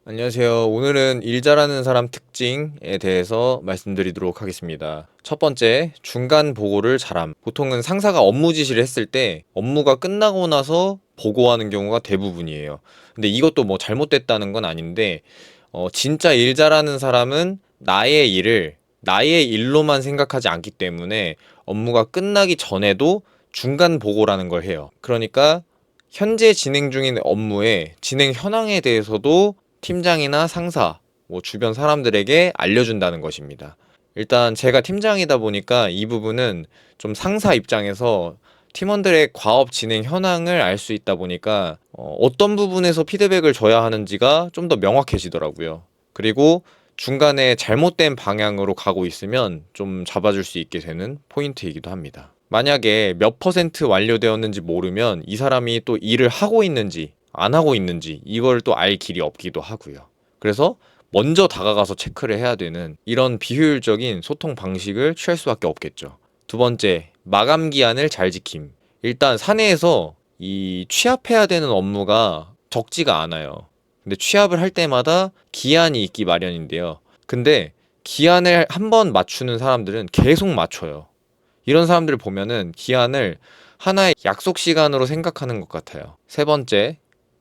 안녕하세요. 오늘은 일 잘하는 사람 특징에 대해서 말씀드리도록 하겠습니다. 첫 번째, 중간 보고를 잘함. 보통은 상사가 업무 지시를 했을 때 업무가 끝나고 나서 보고하는 경우가 대부분이에요. 근데 이것도 뭐 잘못됐다는 건 아닌데, 진짜 일 잘하는 사람은 나의 일을 나의 일로만 생각하지 않기 때문에 업무가 끝나기 전에도 중간 보고라는 걸 해요. 그러니까 현재 진행 중인 업무의 진행 현황에 대해서도 팀장이나 상사, 뭐 주변 사람들에게 알려준다는 것입니다. 일단 제가 팀장이다 보니까 이 부분은 좀 상사 입장에서 팀원들의 과업 진행 현황을 알 수 있다 보니까 어떤 부분에서 피드백을 줘야 하는지가 좀 더 명확해지더라고요. 그리고 중간에 잘못된 방향으로 가고 있으면 좀 잡아줄 수 있게 되는 포인트이기도 합니다. 만약에 몇 퍼센트 완료되었는지 모르면 이 사람이 또 일을 하고 있는지 안 하고 있는지 이걸 또 알 길이 없기도 하고요. 그래서 먼저 다가가서 체크를 해야 되는 이런 비효율적인 소통 방식을 취할 수밖에 없겠죠. 두 번째, 마감 기한을 잘 지킴. 일단 사내에서 이 취합해야 되는 업무가 적지가 않아요. 근데 취합을 할 때마다 기한이 있기 마련인데요. 근데 기한을 한 번 맞추는 사람들은 계속 맞춰요. 이런 사람들을 보면은 기한을 하나의 약속 시간으로 생각하는 것 같아요. 세 번째,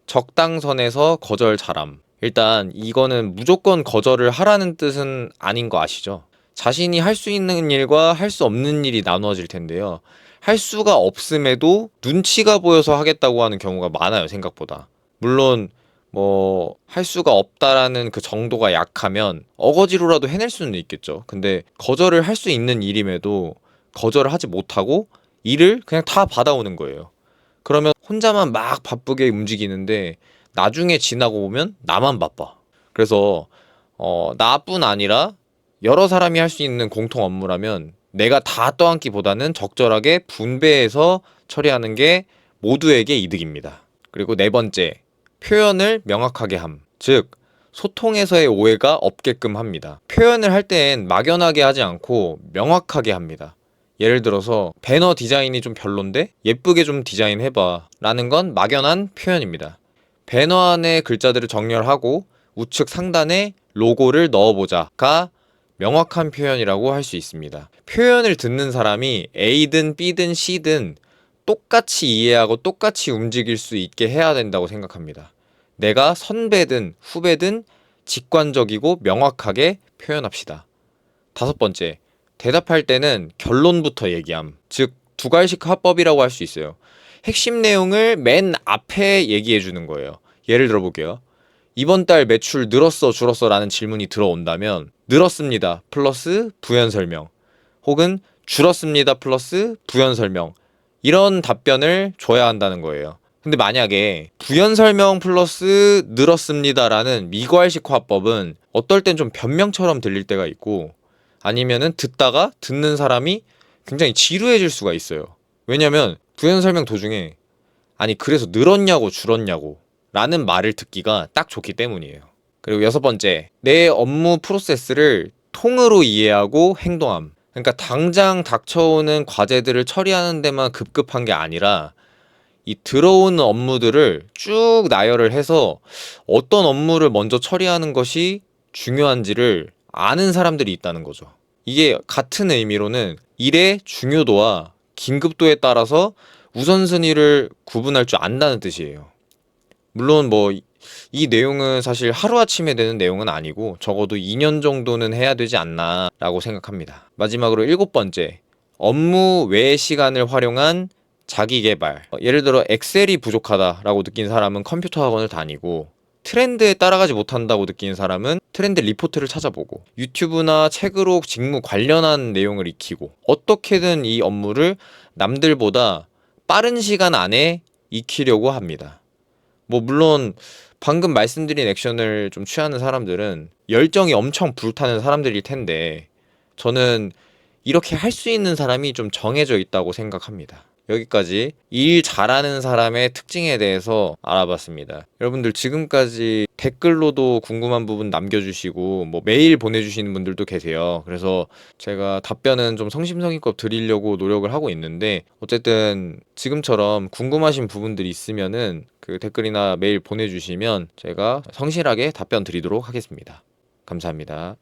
적당선에서 거절 잘함. 일단 이거는 무조건 거절을 하라는 뜻은 아닌 거 아시죠? 자신이 할 수 있는 일과 할 수 없는 일이 나누어질 텐데요. 할 수가 없음에도 눈치가 보여서 하겠다고 하는 경우가 많아요, 생각보다. 물론 뭐 할 수가 없다라는 그 정도가 약하면 어거지로라도 해낼 수는 있겠죠. 근데 거절을 할 수 있는 일임에도 거절을 하지 못하고 일을 그냥 다 받아오는 거예요. 그러면 혼자만 막 바쁘게 움직이는데 나중에 지나고 보면 나만 바빠. 그래서 나뿐 아니라 여러 사람이 할 수 있는 공통 업무라면 내가 다 떠안기보다는 적절하게 분배해서 처리하는 게 모두에게 이득입니다. 그리고 네 번째, 표현을 명확하게 함. 즉, 소통에서의 오해가 없게끔 합니다. 표현을 할 땐 막연하게 하지 않고 명확하게 합니다. 예를 들어서 배너 디자인이 좀 별론데 예쁘게 좀 디자인해봐 라는 건 막연한 표현입니다. 배너 안에 글자들을 정렬하고 우측 상단에 로고를 넣어보자가 명확한 표현이라고 할 수 있습니다. 표현을 듣는 사람이 A든 B든 C든 똑같이 이해하고 똑같이 움직일 수 있게 해야 된다고 생각합니다. 내가 선배든 후배든 직관적이고 명확하게 표현합시다. 다섯 번째, 대답할 때는 결론부터 얘기함. 즉, 두갈식 화법이라고 할 수 있어요. 핵심 내용을 맨 앞에 얘기해 주는 거예요. 예를 들어 볼게요. 이번 달 매출 늘었어, 줄었어 라는 질문이 들어온다면, 늘었습니다. 플러스 부연 설명. 혹은 줄었습니다. 플러스 부연 설명. 이런 답변을 줘야 한다는 거예요. 근데 만약에 부연 설명 플러스 늘었습니다라는 미괄식 화법은 어떨 땐 좀 변명처럼 들릴 때가 있고 아니면은 듣다가 듣는 사람이 굉장히 지루해질 수가 있어요. 왜냐면 부연 설명 도중에 아니 그래서 늘었냐고 줄었냐고 라는 말을 듣기가 딱 좋기 때문이에요. 그리고 여섯 번째, 내 업무 프로세스를 통으로 이해하고 행동함. 그러니까 당장 닥쳐오는 과제들을 처리하는 데만 급급한 게 아니라 이 들어오는 업무들을 쭉 나열을 해서 어떤 업무를 먼저 처리하는 것이 중요한지를 아는 사람들이 있다는 거죠. 이게 같은 의미로는 일의 중요도와 긴급도에 따라서 우선순위를 구분할 줄 안다는 뜻이에요. 물론 뭐 이 내용은 사실 하루아침에 되는 내용은 아니고 적어도 2년 정도는 해야 되지 않나라고 생각합니다. 마지막으로 일곱 번째, 업무 외 시간을 활용한 자기 개발. 예를 들어 엑셀이 부족하다라고 느낀 사람은 컴퓨터 학원을 다니고 트렌드에 따라가지 못한다고 느낀 사람은 트렌드 리포트를 찾아보고 유튜브나 책으로 직무 관련한 내용을 익히고 어떻게든 이 업무를 남들보다 빠른 시간 안에 익히려고 합니다. 뭐 물론 방금 말씀드린 액션을 좀 취하는 사람들은 열정이 엄청 불타는 사람들일 텐데 저는 이렇게 할 수 있는 사람이 좀 정해져 있다고 생각합니다. 여기까지 일 잘하는 사람의 특징에 대해서 알아봤습니다. 여러분들 지금까지 댓글로도 궁금한 부분 남겨주시고 뭐 메일 보내주시는 분들도 계세요. 그래서 제가 답변은 좀 성심성의껏 드리려고 노력을 하고 있는데, 어쨌든 지금처럼 궁금하신 부분들이 있으면은 그 댓글이나 메일 보내주시면 제가 성실하게 답변 드리도록 하겠습니다. 감사합니다.